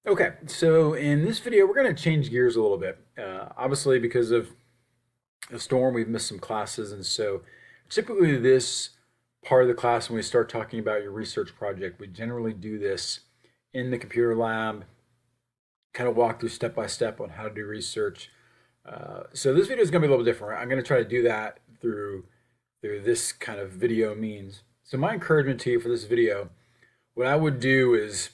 Okay, so in this video, we're going to change gears a little bit. Obviously, because of the storm, we've missed some classes, and so typically this part of the class, when we start talking about your research project, we generally do this in the computer lab, kind of walk through step by step on how to do research. So this video is going to be a little different. I'm going to try to do that through this kind of video means. So my encouragement to you for this video, what I would do is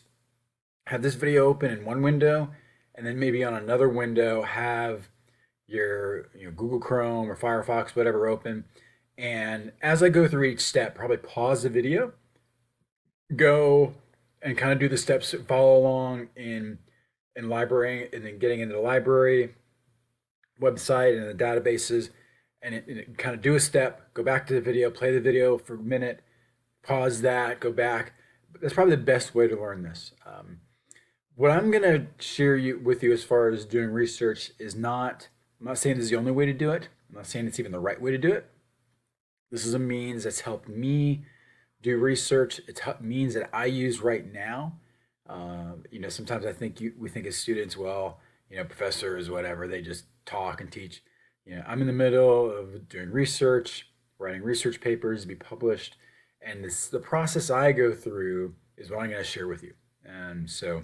have this video open in one window, and then maybe on another window have your Google Chrome or Firefox, whatever, open. And as I go through each step, probably pause the video, go and kind of do the steps, follow along in library, and then getting into the library website and the databases, and kind of do a step, go back to the video, play the video for a minute, pause that, go back. That's probably the best way to learn this. What I'm going to share with you as far as doing research is not, I'm not saying this is the only way to do it. I'm not saying it's even the right way to do it. This is a means that's helped me do research. It's a means that I use right now. Sometimes I think we think as students, well, professors, whatever, they just talk and teach. I'm in the middle of doing research, writing research papers to be published. And the process I go through is what I'm going to share with you. And so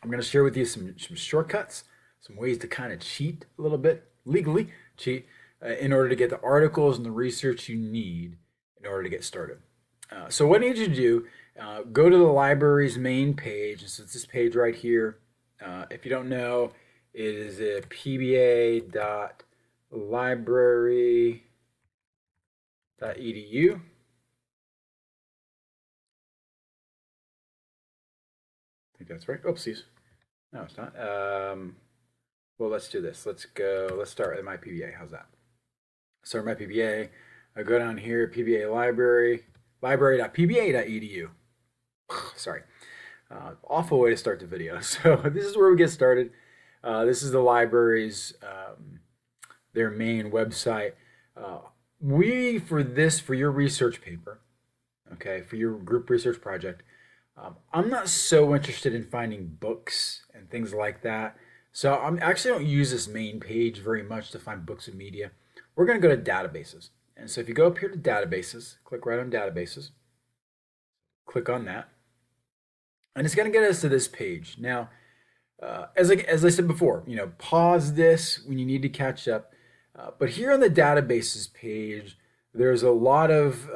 I'm going to share with you some shortcuts, some ways to kind of cheat a little bit, legally cheat, in order to get the articles and the research you need in order to get started. So what I need you to do, go to the library's main page. So it's this page right here. If you don't know, it is a pba.library.edu. I think that's right. Oopsies. No, it's not. Well, let's do this. Let's start with my PBA. How's that? Start my PBA. I go down here, PBA library, library.pba.edu. Sorry. Awful way to start the video. So this is where we get started. This is the library's, their main website. For your research paper, okay, for your group research project, I'm not so interested in finding books and things like that. So I actually don't use this main page very much to find books and media. We're going to go to databases. And so if you go up here to databases, click right on databases, click on that, and it's going to get us to this page. Now, as I said before, pause this when you need to catch up. But here on the databases page, there's a lot of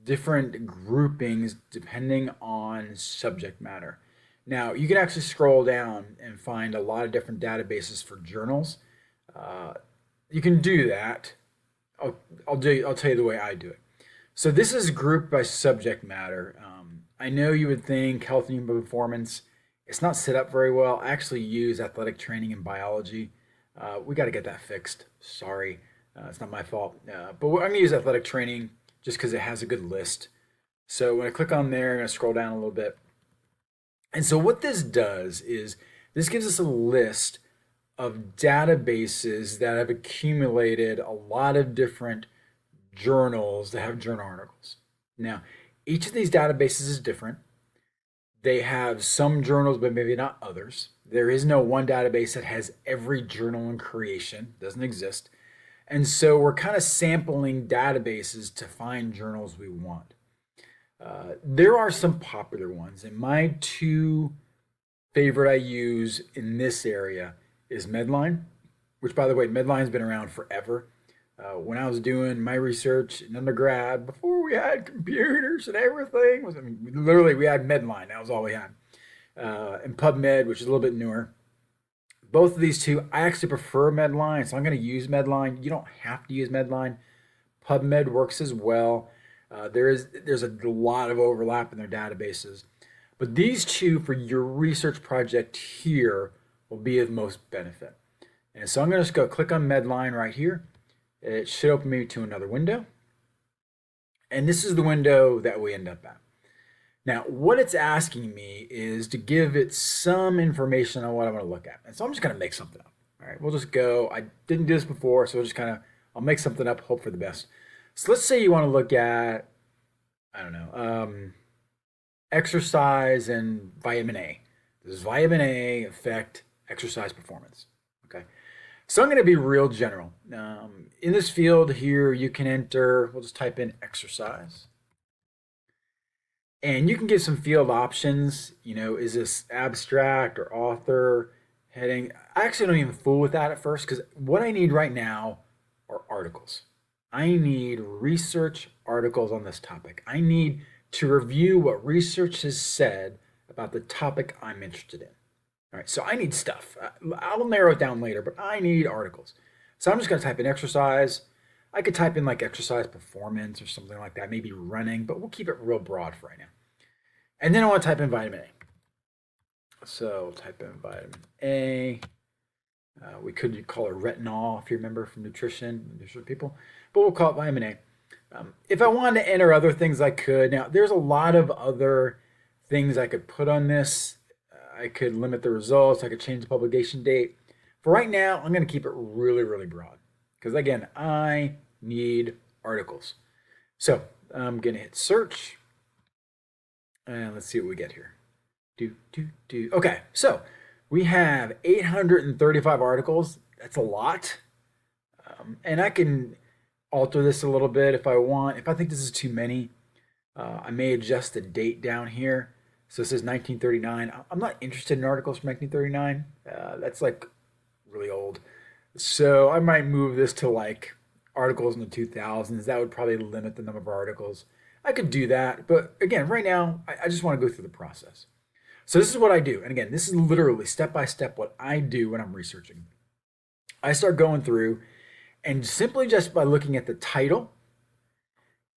different groupings depending on subject matter. Now, you can actually scroll down and find a lot of different databases for journals. You can do that. I'll tell you the way I do it. So this is grouped by subject matter. I know you would think health and human performance. It's not set up very well. I actually use athletic training and biology. We got to get that fixed. Sorry. It's not my fault. But I'm going to use athletic training just because it has a good list. So when I click on there, I'm going to scroll down a little bit. And so what this does is this gives us a list of databases that have accumulated a lot of different journals that have journal articles. Now, each of these databases is different. They have some journals, but maybe not others. There is no one database that has every journal in creation. It doesn't exist. And so we're kind of sampling databases to find journals we want. There are some popular ones, and my two favorite I use in this area is Medline, which, by the way, Medline's been around forever. When I was doing my research in undergrad, before we had computers and everything, literally we had Medline. That was all we had. And PubMed, which is a little bit newer. Both of these two, I actually prefer Medline, so I'm going to use Medline. You don't have to use Medline. PubMed works as well. There's a lot of overlap in their databases. But these two for your research project here will be of most benefit. And so I'm going to just go click on Medline right here. It should open me to another window. And this is the window that we end up at. Now, what it's asking me is to give it some information on what I want to look at. And so I'm just going to make something up. All right, we'll just go. I didn't do this before, so I'll make something up, hope for the best. So let's say you want to look at, I don't know, exercise and vitamin A. Does vitamin A affect exercise performance? Okay. So I'm going to be real general. In this field here, you can enter, we'll just type in exercise. And you can give some field options. You know, is this abstract or author, heading? I actually don't even fool with that at first because what I need right now are articles. I need research articles on this topic. I need to review what research has said about the topic I'm interested in. All right, so I need stuff. I'll narrow it down later, but I need articles. So I'm just going to type in exercise. I could type in like exercise performance or something like that, maybe running, but we'll keep it real broad for right now. And then I want to type in vitamin A. So type in vitamin A. We could call it retinol if you remember from nutrition people, but we'll call it vitamin A. If I wanted to enter other things, I could. Now, there's a lot of other things I could put on this. I could limit the results. I could change the publication date. For right now, I'm going to keep it really, really broad because, again, I need articles. So I'm going to hit search. And let's see what we get here. Okay, so we have 835 articles. That's a lot. And I can alter this a little bit if I want. If I think this is too many, I may adjust the date down here. So it says 1939. I'm not interested in articles from 1939. That's like really old. So I might move this to like articles in the 2000s. That would probably limit the number of articles. I could do that. But again, right now, I just want to go through the process. So this is what I do. And again, this is literally step by step what I do when I'm researching. I start going through and simply just by looking at the title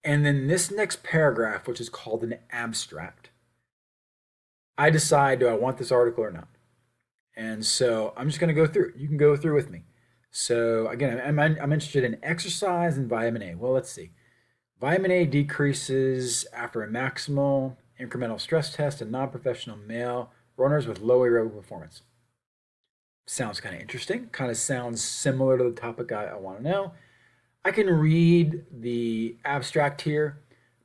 and then this next paragraph, which is called an abstract, I decide, do I want this article or not? And so I'm just going to go through. You can go through with me. So again, I'm interested in exercise and vitamin A. Well, let's see. Vitamin A decreases after a maximal incremental stress test in non-professional male runners with low aerobic performance. Sounds kind of interesting. Kind of sounds similar to the topic I want to know. I can read the abstract here,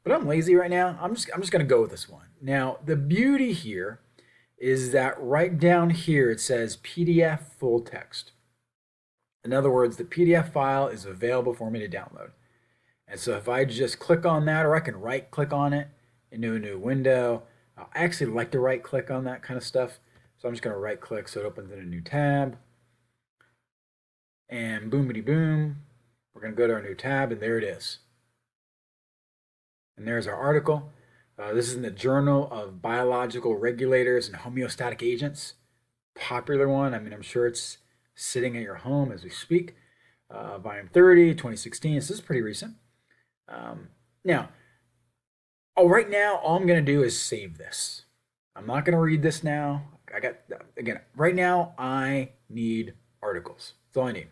but I'm lazy right now. I'm just going to go with this one. Now, the beauty here is that right down here it says PDF full text. In other words, the PDF file is available for me to download. And so if I just click on that, or I can right click on it into a new window. I actually like to right click on that kind of stuff. So I'm just going to right click so it opens in a new tab. And boomity boom. We're going to go to our new tab and there it is. And there's our article. This is in the Journal of Biological Regulators and Homeostatic Agents. Popular one. I mean, I'm sure it's sitting at your home as we speak. Volume 30, 2016. This is pretty recent. Now, right now, all I'm going to do is save this. I'm not going to read this now. Again, right now, I need articles. That's all I need.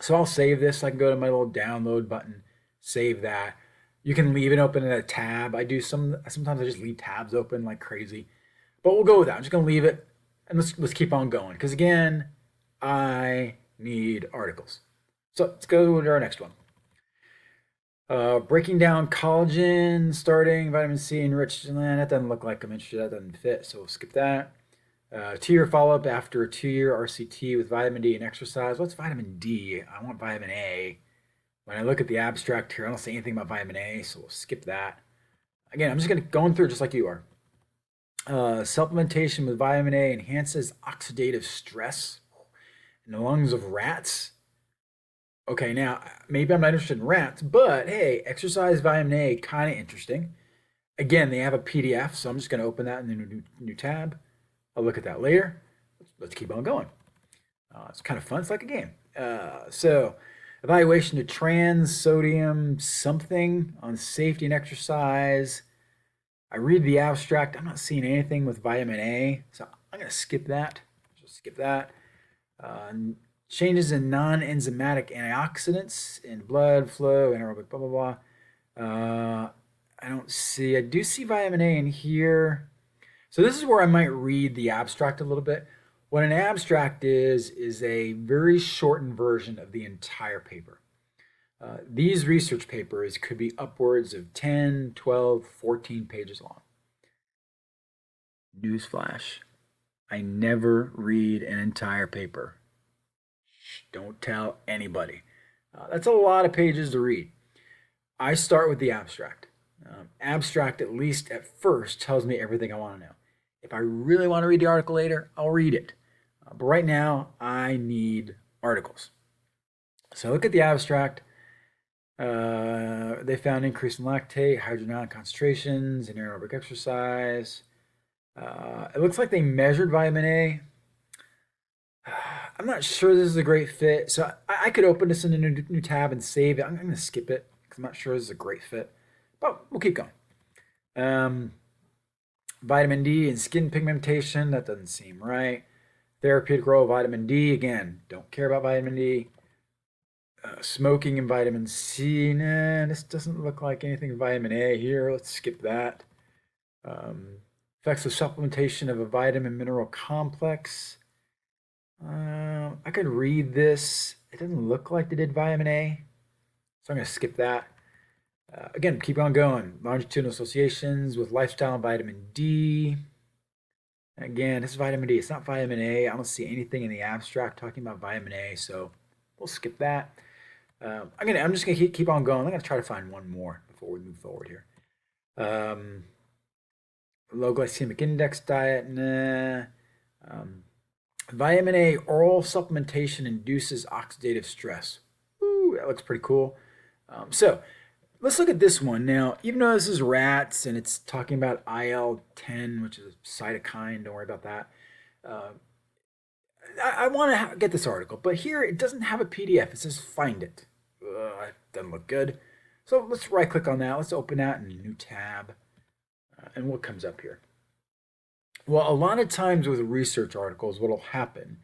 So I'll save this. I can go to my little download button, save that. You can leave it open in a tab. I do sometimes I just leave tabs open like crazy. But we'll go with that. I'm just going to leave it and let's keep on going. Because again, I need articles. So let's go to our next one. Breaking down collagen, starting vitamin C enriched. That doesn't look like I'm interested. That doesn't fit, so we'll skip that. 2-year follow-up after a 2-year RCT with vitamin D and exercise. What's vitamin D? I want vitamin A. When I look at the abstract here, I don't see anything about vitamin A, so we'll skip that. Again, I'm just going through just like you are. Supplementation with vitamin A enhances oxidative stress in the lungs of rats. Okay, now maybe I'm not interested in rats, but hey, exercise vitamin A, kind of interesting. Again, they have a PDF, so I'm just going to open that in the new tab. I'll look at that later. Let's keep on going. It's kind of fun. It's like a game. So, evaluation of trans sodium something on safety and exercise. I read the abstract. I'm not seeing anything with vitamin A, so I'm going to skip that. Just skip that. Changes in non-enzymatic antioxidants in blood flow, anaerobic, blah, blah, blah. I do see vitamin A in here. So this is where I might read the abstract a little bit. What an abstract is a very shortened version of the entire paper. These research papers could be upwards of 10, 12, 14 pages long. Newsflash. I never read an entire paper. Shh, don't tell anybody. That's a lot of pages to read. I start with the abstract. Abstract, at least at first, tells me everything I want to know. If I really want to read the article later, I'll read it. But right now, I need articles. So look at the abstract. They found increase in lactate, hydrogen ion concentrations in aerobic exercise. It looks like they measured vitamin A. I'm not sure this is a great fit. So I could open this in a new tab and save it. I'm going to skip it because I'm not sure this is a great fit. But we'll keep going. Vitamin D and skin pigmentation. That doesn't seem right. Therapeutic role of vitamin D. Again, don't care about vitamin D. Smoking and vitamin C. Nah, this doesn't look like anything vitamin A here. Let's skip that. Effects of supplementation of a vitamin mineral complex. I could read this. It doesn't look like they did vitamin A, so I'm going to skip that. Again, keep on going. Longitudinal associations with lifestyle and vitamin D. Again, this is vitamin D. It's not vitamin A. I don't see anything in the abstract talking about vitamin A, so we'll skip that. I'm just going to keep on going. I'm going to try to find one more before we move forward here. Low glycemic index diet. Nah. Vitamin A oral supplementation induces oxidative stress. Ooh, that looks pretty cool. So let's look at this one. Now, even though this is rats and it's talking about IL-10, which is a cytokine, don't worry about that. I want to get this article, but here it doesn't have a PDF. It says find it. It doesn't look good. So let's right click on that. Let's open that in a new tab. And what comes up here? Well, a lot of times with research articles, what will happen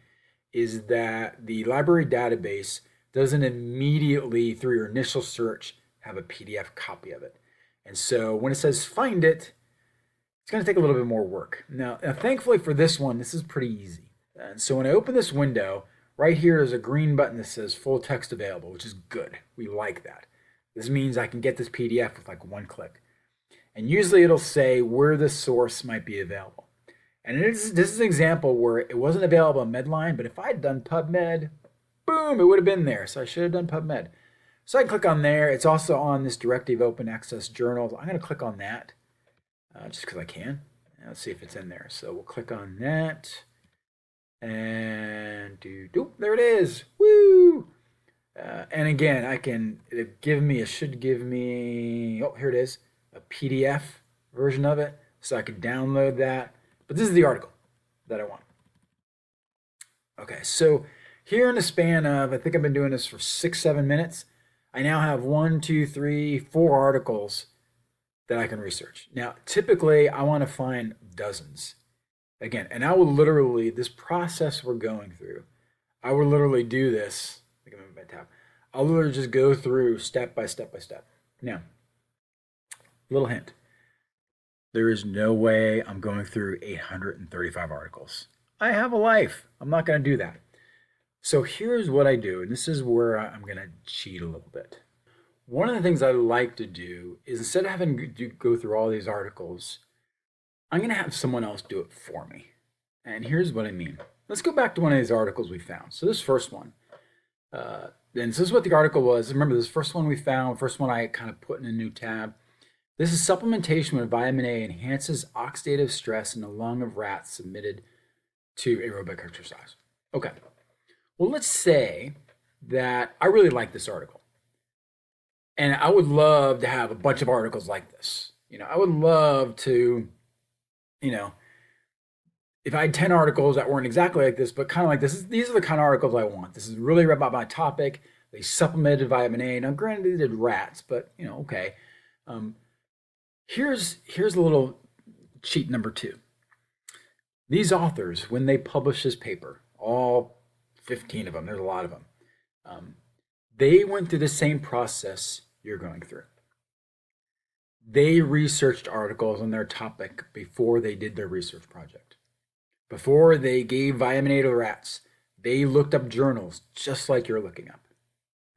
is that the library database doesn't immediately, through your initial search, have a PDF copy of it. And so when it says find it, it's going to take a little bit more work. Now, thankfully for this one, this is pretty easy. And so when I open this window, right here is a green button that says full text available, which is good. We like that. This means I can get this PDF with like one click. And usually it'll say where the source might be available. And this is an example where it wasn't available in Medline, but if I'd done PubMed, boom, it would have been there. So I should have done PubMed. So I can click on there. It's also on this Directive Open Access Journals. I'm going to click on that just because I can. And let's see if it's in there. So we'll click on that. And there it is. Woo! And again, should give me, oh, here it is, a PDF version of it. So I can download that. But this is the article that I want. Okay, so here in the span of, I think I've been doing this for 6-7 minutes, I now have 1, 2, 3, 4 articles that I can research. Now, typically, I want to find dozens. Again, and I will literally, this process we're going through, I will literally do this. I think I'm in my tab. I'll literally just go through step by step by step. Now, little hint. There is no way I'm going through 835 articles. I have a life. I'm not going to do that. So here's what I do, and this is where I'm going to cheat a little bit. One of the things I like to do is instead of having to go through all these articles, I'm going to have someone else do it for me. And here's what I mean. Let's go back to one of these articles we found. So this first one, and this is what the article was. Remember, this first one we found, first one I kind of put in a new tab. This is supplementation with vitamin A enhances oxidative stress in the lung of rats submitted to aerobic exercise. Okay. Well, let's say that I really like this article. And I would love to have a bunch of articles like this. I would love to, if I had 10 articles that weren't exactly like this, but kind of like this, these are the kind of articles I want. This is really about my topic. They supplemented vitamin A. Now, granted, they did rats, but, okay. Here's a little cheat number 2. These authors, when they publish this paper, all 15 of them, there's a lot of them, they went through the same process you're going through. They researched articles on their topic before they did their research project. Before they gave vitamin A to rats, they looked up journals just like you're looking up.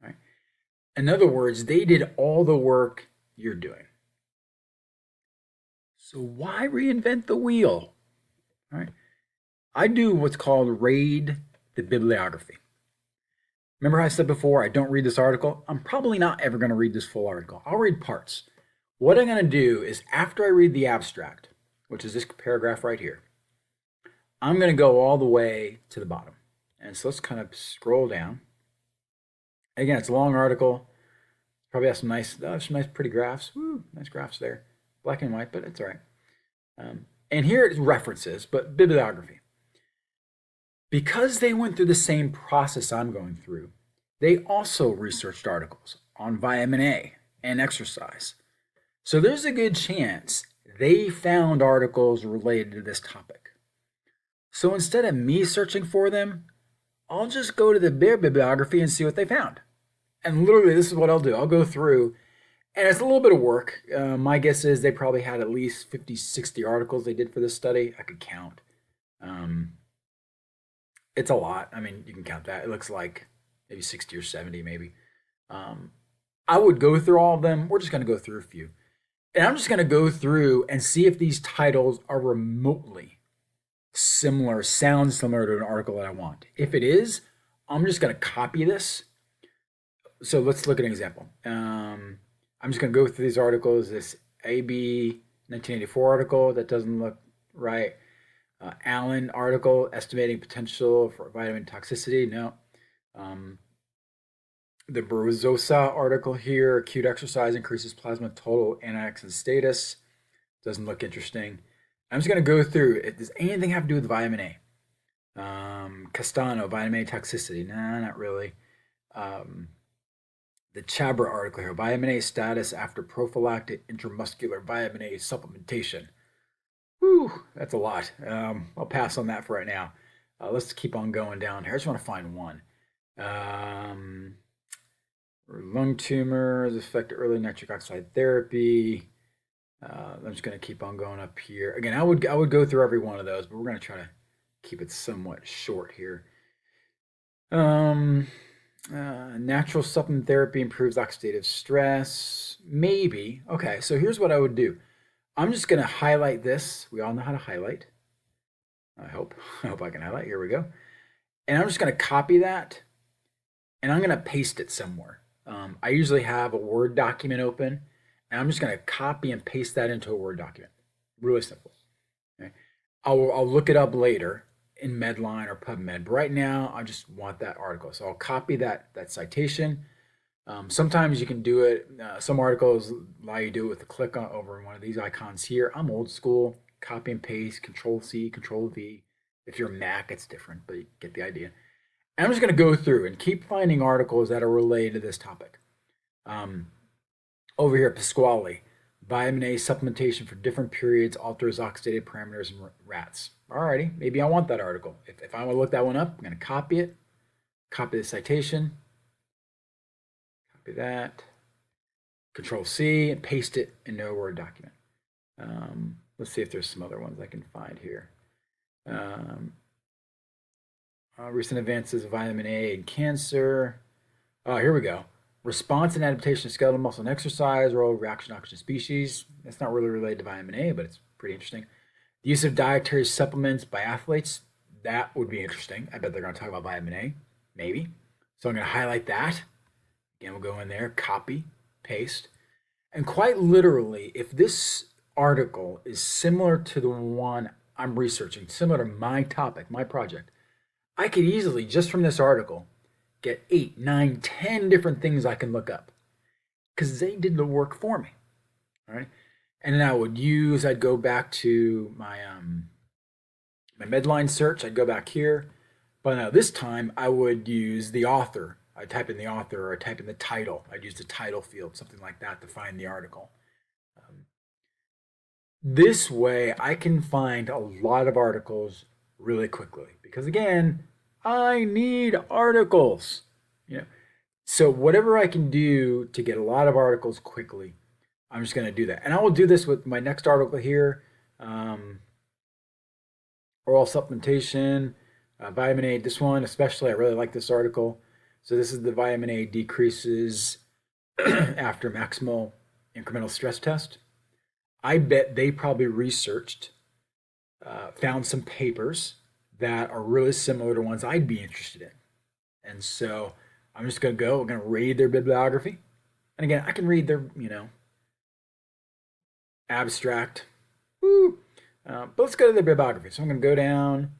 Right? In other words, they did all the work you're doing. So why reinvent the wheel? All right. I do what's called raid the bibliography. Remember how I said before, I don't read this article? I'm probably not ever going to read this full article. I'll read parts. What I'm going to do is after I read the abstract, which is this paragraph right here, I'm going to go all the way to the bottom. And so let's kind of scroll down. Again, it's a long article. Probably have some nice pretty graphs. Woo, nice graphs there. Black and white, but it's all right. And here it's references, but bibliography. Because they went through the same process I'm going through, they also researched articles on vitamin A and exercise. So there's a good chance they found articles related to this topic. So instead of me searching for them, I'll just go to their bibliography and see what they found. And literally, this is what I'll do. I'll go through, and it's a little bit of work. My guess is they probably had at least 50, 60 articles they did for this study. I could count. It's a lot. I mean, you can count that. It looks like maybe 60 or 70, maybe. I would go through all of them. We're just going to go through a few. And I'm just going to go through and see if these titles are remotely similar, sound similar to an article that I want. If it is, I'm just going to copy this. So let's look at an example. I'm just going to go through these articles. This AB 1984 article, that doesn't look right. Allen article, estimating potential for vitamin toxicity. No. The Berzosa article here, acute exercise increases plasma total antioxidant status. Doesn't look interesting. I'm just going to go through. Does anything have to do with vitamin A? Castano, vitamin A toxicity. Nah, not really. The Chabra article here, vitamin A status after prophylactic intramuscular vitamin A supplementation. Whew, that's a lot. I'll pass on that for right now. Let's keep on going down here. I just want to find one. Lung tumors affect early nitric oxide therapy. I'm just going to keep on going up here. Again, I would go through every one of those, but we're going to try to keep it somewhat short here. Natural supplement therapy improves oxidative stress. Maybe. Okay, so here's what I would do. I'm just going to highlight this. We all know how to highlight. I hope I can highlight. Here we go. And I'm just going to copy that, and I'm going to paste it somewhere. I usually have a Word document open, and I'm just going to copy and paste that into a Word document. Really simple. Okay. I'll look it up later in Medline or PubMed, but right now I just want that article. So I'll copy that citation. Sometimes you can do it. Some articles allow you to do it with a click over one of these icons here. I'm old school. Copy and paste, Control C, Control V. If you're Mac, it's different, but you get the idea. And I'm just going to go through and keep finding articles that are related to this topic. Over here, Pasquale, vitamin A supplementation for different periods alters oxidative parameters in rats. Alrighty, maybe I want that article. If I want to look that one up, I'm going to copy it, copy the citation, copy that, Control C, and paste it into a Word document. Let's see if there's some other ones I can find here. Recent advances of vitamin A in cancer. Oh, here we go. Response and adaptation of skeletal muscle and exercise, role of reaction to oxygen species. That's not really related to vitamin A, but it's pretty interesting. The use of dietary supplements by athletes. That would be interesting. I bet they're going to talk about vitamin A, maybe. So I'm going to highlight that. Again, we'll go in there, copy, paste. And quite literally, if this article is similar to the one I'm researching, similar to my topic, my project, I could easily, just from this article, get 8, 9, 10 different things I can look up because they did the work for me. All right. And then I'd go back to my my Medline search. I'd go back here. But now this time I would use the author. I'd type in the author or I'd type in the title. I'd use the title field, something like that, to find the article. This way I can find a lot of articles really quickly because, again, I need articles. So whatever I can do to get a lot of articles quickly, I'm just going to do that. And I will do this with my next article here. Oral supplementation, vitamin A. This one especially, I really like this article. So this is the vitamin A decreases after maximal incremental stress test. I bet they probably researched, found some papers that are really similar to ones I'd be interested in. And so I'm just going to go, we're going to read their bibliography. And again, I can read their, abstract. Woo! But let's go to their bibliography. So I'm going to go down.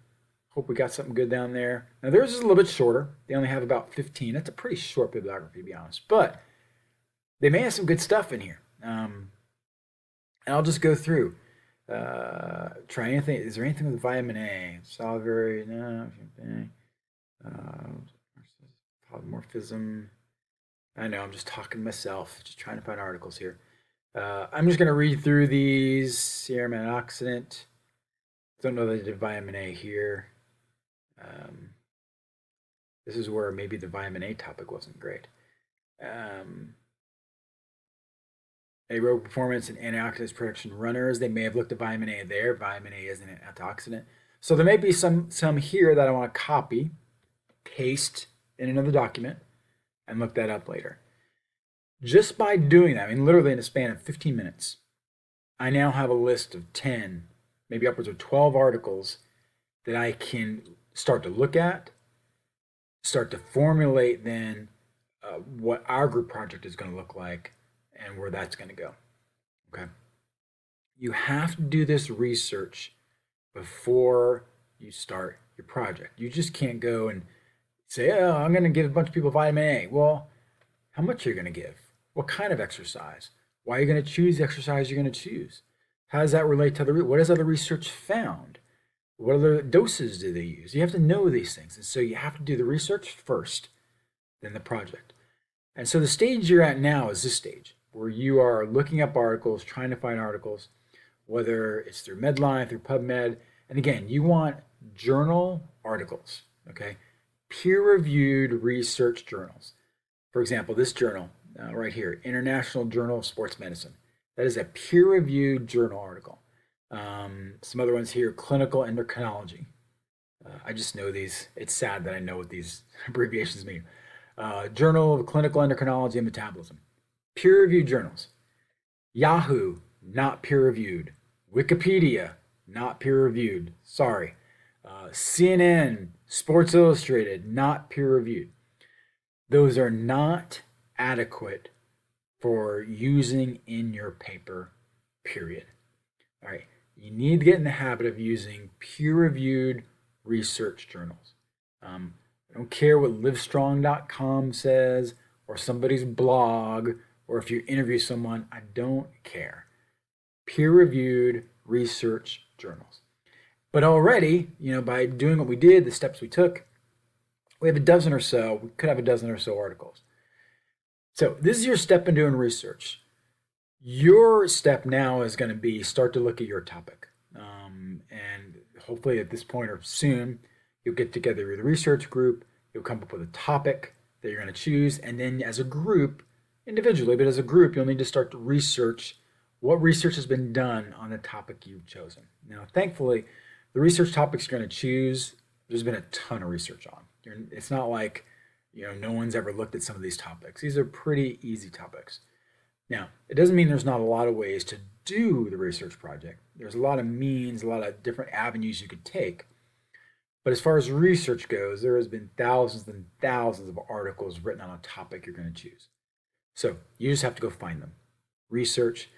Hope we got something good down there. Now theirs is a little bit shorter. They only have about 15. That's a pretty short bibliography, to be honest. But they may have some good stuff in here. And I'll just go through. Try anything. Is there anything with vitamin A? Salivary, no. Polymorphism. I know, I'm just talking to myself, just trying to find articles here. I'm just going to read through these. Serum antioxidant. Don't know that I did vitamin A here. This is where maybe the vitamin A topic wasn't great. Aerobic performance and antioxidant production runners. They may have looked at vitamin A there. Vitamin A is an antioxidant. So there may be some here that I want to copy, paste in another document, and look that up later. Just by doing that, I mean, literally in a span of 15 minutes, I now have a list of 10, maybe upwards of 12 articles that I can start to look at, start to formulate then what our group project is going to look like and where that's going to go. Okay. You have to do this research before you start your project. You just can't go and say, oh, I'm going to give a bunch of people vitamin A. Well, how much are you going to give? What kind of exercise? Why are you going to choose the exercise you're going to choose? How does that relate to what has other research found? What other doses do they use? You have to know these things. And so you have to do the research first, then the project. And so the stage you're at now is this stage, where you are looking up articles, trying to find articles, whether it's through Medline, through PubMed. And again, you want journal articles, okay? Peer-reviewed research journals. For example, this journal right here, International Journal of Sports Medicine. That is a peer-reviewed journal article. Some other ones here, Clinical Endocrinology. I just know these. It's sad that I know what these abbreviations mean. Journal of Clinical Endocrinology and Metabolism. Peer-reviewed journals. Yahoo, not peer-reviewed. Wikipedia, not peer-reviewed. Sorry. CNN, Sports Illustrated, not peer-reviewed. Those are not adequate for using in your paper, period. All right. You need to get in the habit of using peer-reviewed research journals. I don't care what livestrong.com says or somebody's blog or if you interview someone, I don't care. Peer-reviewed research journals. But already, by doing what we did, the steps we took, we have a dozen or so, we could have a dozen or so articles. So this is your step in doing research. Your step now is going to be start to look at your topic. And hopefully at this point or soon, you'll get together with a research group, you'll come up with a topic that you're going to choose, and then as a group, individually, but as a group, you'll need to start to research what research has been done on the topic you've chosen. Now, thankfully, the research topics you're going to choose, there's been a ton of research on. It's not like, no one's ever looked at some of these topics. These are pretty easy topics. Now, it doesn't mean there's not a lot of ways to do the research project. There's a lot of means, a lot of different avenues you could take. But as far as research goes, there has been thousands and thousands of articles written on a topic you're going to choose. So you just have to go find them, research.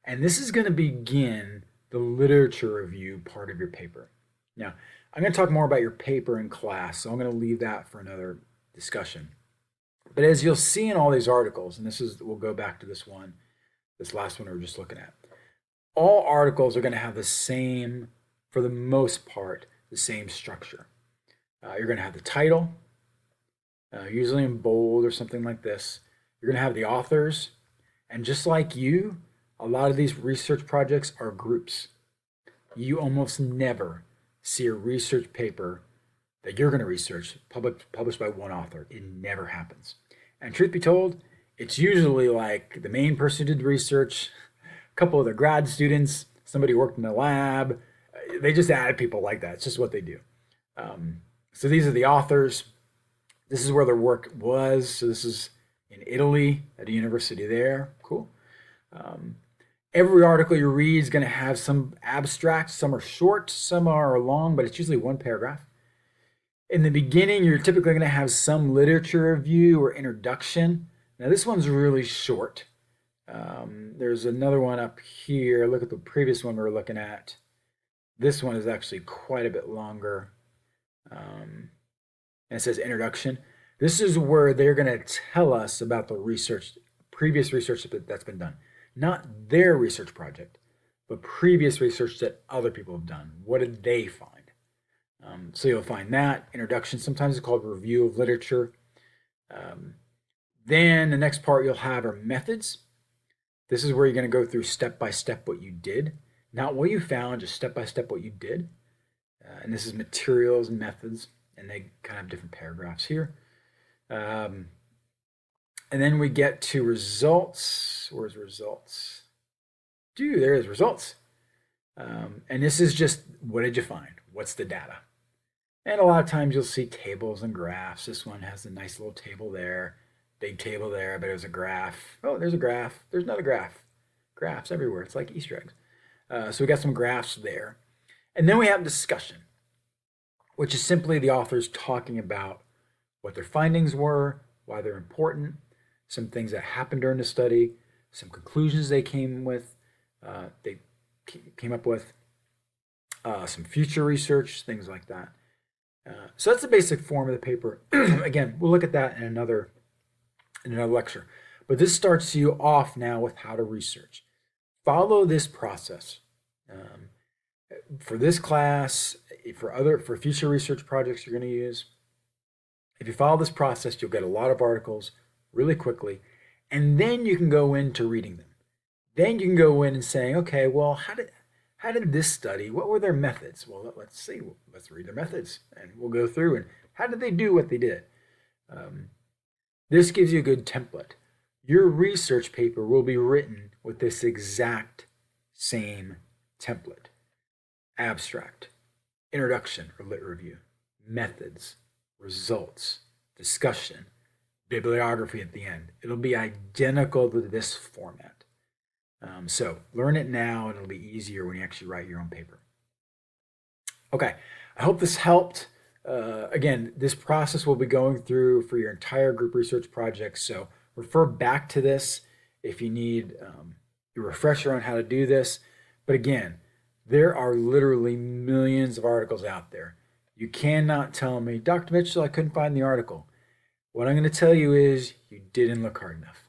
And this is going to begin the literature review part of your paper. Now, I'm going to talk more about your paper in class, so I'm going to leave that for another discussion. But as you'll see in all these articles, and we'll go back to this last one we were just looking at, all articles are going to have the same, for the most part, the same structure. You're going to have the title, usually in bold or something like this. You're going to have the authors, and just like you, a lot of these research projects are groups. You almost never see a research paper that you're going to research published by one author. It never happens. And truth be told, it's usually like the main person who did the research, a couple of their grad students, somebody who worked in the lab. They just added people like that. It's just what they do. So these are the authors. This is where their work was. So this is in Italy at a university there. Cool. Every article you read is going to have some abstract. Some are short, some are long, but it's usually one paragraph. In the beginning, you're typically going to have some literature review or introduction. Now, this one's really short. There's another one up here. Look at the previous one we were looking at. This one is actually quite a bit longer. And it says introduction. This is where they're going to tell us about the research, previous research that's been done. Not their research project, but previous research that other people have done. What did they find? So you'll find that introduction. Sometimes it's called review of literature. Then the next part you'll have are methods. This is where you're going to go through step by step what you did. Not what you found, just step by step what you did. And this is materials and methods, and they kind of have different paragraphs here. And then we get to results. Where's results? There is results. And this is just, what did you find? What's the data? And a lot of times you'll see tables and graphs. This one has a nice little table there, big table there, but there's a graph. Oh, there's a graph. There's another graph. Graphs everywhere. It's like Easter eggs. So we got some graphs there. And then we have discussion, which is simply the authors talking about what their findings were, why they're important, some things that happened during the study, some conclusions they came up with, some future research, things like that. So that's the basic form of the paper. Again, we'll look at that in another lecture. But this starts you off now with how to research. Follow this process. For this class, for future research projects you're going to use, if you follow this process, you'll get a lot of articles really quickly, and then you can go into reading them. Then you can go in and saying, okay, well, how did this study, what were their methods? Well, let's see, let's read their methods, and we'll go through, and how did they do what they did? This gives you a good template. Your research paper will be written with this exact same template. Abstract, introduction or lit review, methods, results, discussion, bibliography at the end. It'll be identical to this format. So learn it now, and it'll be easier when you actually write your own paper. Okay, I hope this helped. Again, this process we'll be going through for your entire group research project. So refer back to this if you need a refresher on how to do this. But again, there are literally millions of articles out there. You cannot tell me, Dr. Mitchell, I couldn't find the article. What I'm going to tell you is you didn't look hard enough.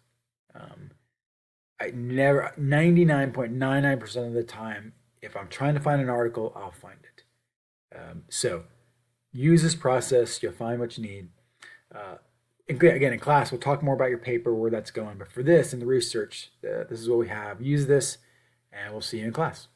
99.99% of the time, if I'm trying to find an article, I'll find it. So use this process. You'll find what you need. Again, in class, we'll talk more about your paper, where that's going. But for this, in the research, this is what we have. Use this, and we'll see you in class.